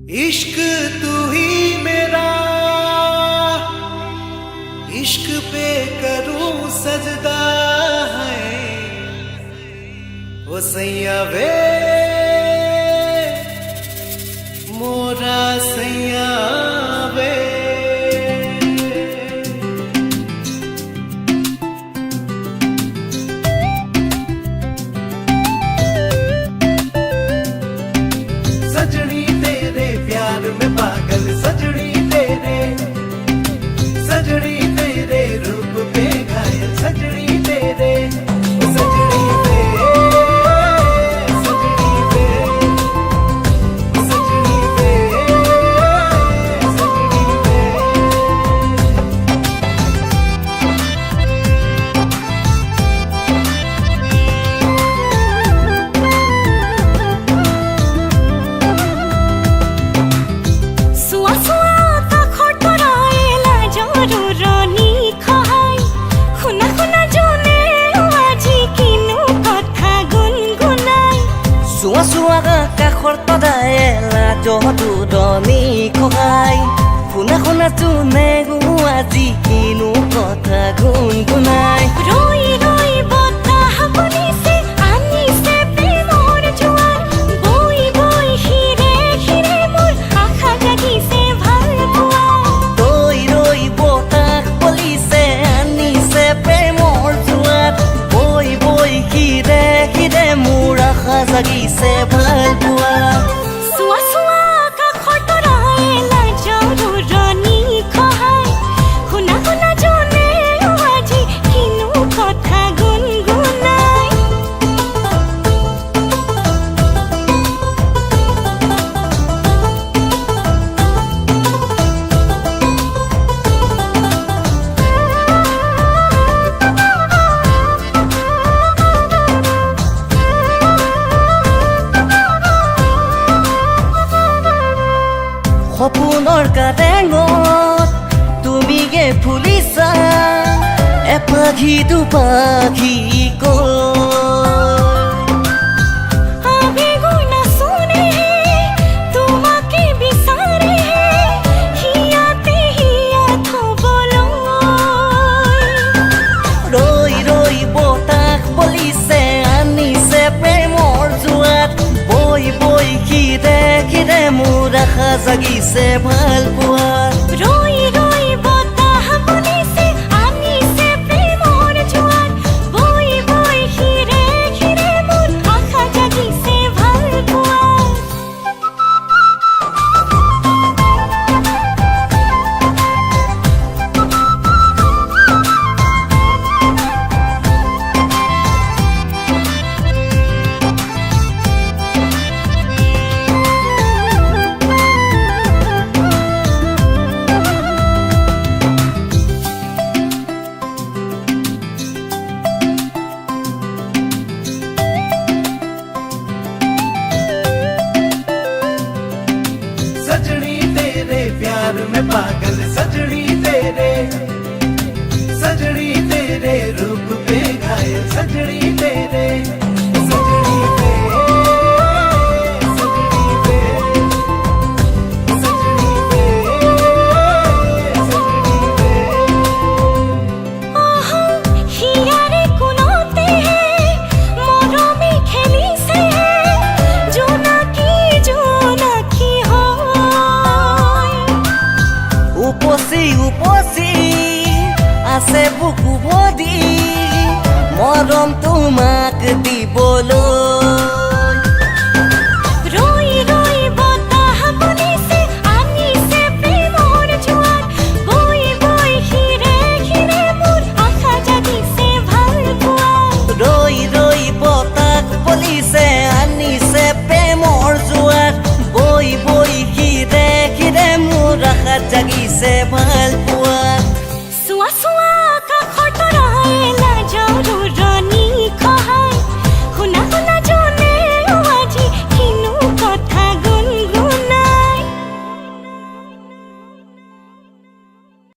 इश्क तू ही मेरा, इश्क पे करूं सजदा है वो सैया वे मोरा सैया वे। सजनी तेरे प्यार में पागल, सजनी तेरे रूप पे घायल, सजनी तेरे सजनी वे, सजनी वे, सजनी वे, सजनी वे। सुआ सुआ का खटराएला जरुरनी खहाय खुना खुना जोने आजी किनु कथा गुनगुनाय। सुआ सुआ काखर तदाएला जदुरनी खहाय खुना खुना चुने गुआजी किनु कथा गुनगुनाय। रोई रोई बताह बनिसे आनिसे प्रेमर जुआर बोई बोई हिरे हिरे मोर आखा जागिसे ভাল পোৱা। ৰই ৰই বতাহ বলিছে আনিছে প্ৰেমৰ জোৱাত বৈ বৈ খিৰে খিৰে মোৰ আশা জাগিছে ভাল পোৱা। सुआ सुआ का खटराएला जरुरनी खहाय खुना खुना जोने आजी किनु कथा गुनगुनाय। সপোনৰ কাৰেঙত তুমি গে ফুলিছা এপাখি দুপাখি কৈ। আবেগৰ নাচনে তোমাকে বিচাৰে হিয়াতে হিয়াত থবলৈ। ৰৈ ৰৈ বতাহ বলিছে আনিছে প্ৰেমৰ জোৱাত বৈ বৈ খিৰে খিৰে মোৰ আশা জাগিছে ভাল পোৱা। ৰই ৰই বতাহ বনিছে আনিছে প্ৰেমৰ জোয়াৰ বই বই হিৰে হিৰে মোৰ আশা জাগিছে ভাল পোৱা। सजनी तेरे प्यार में पागल, सजनी तेरे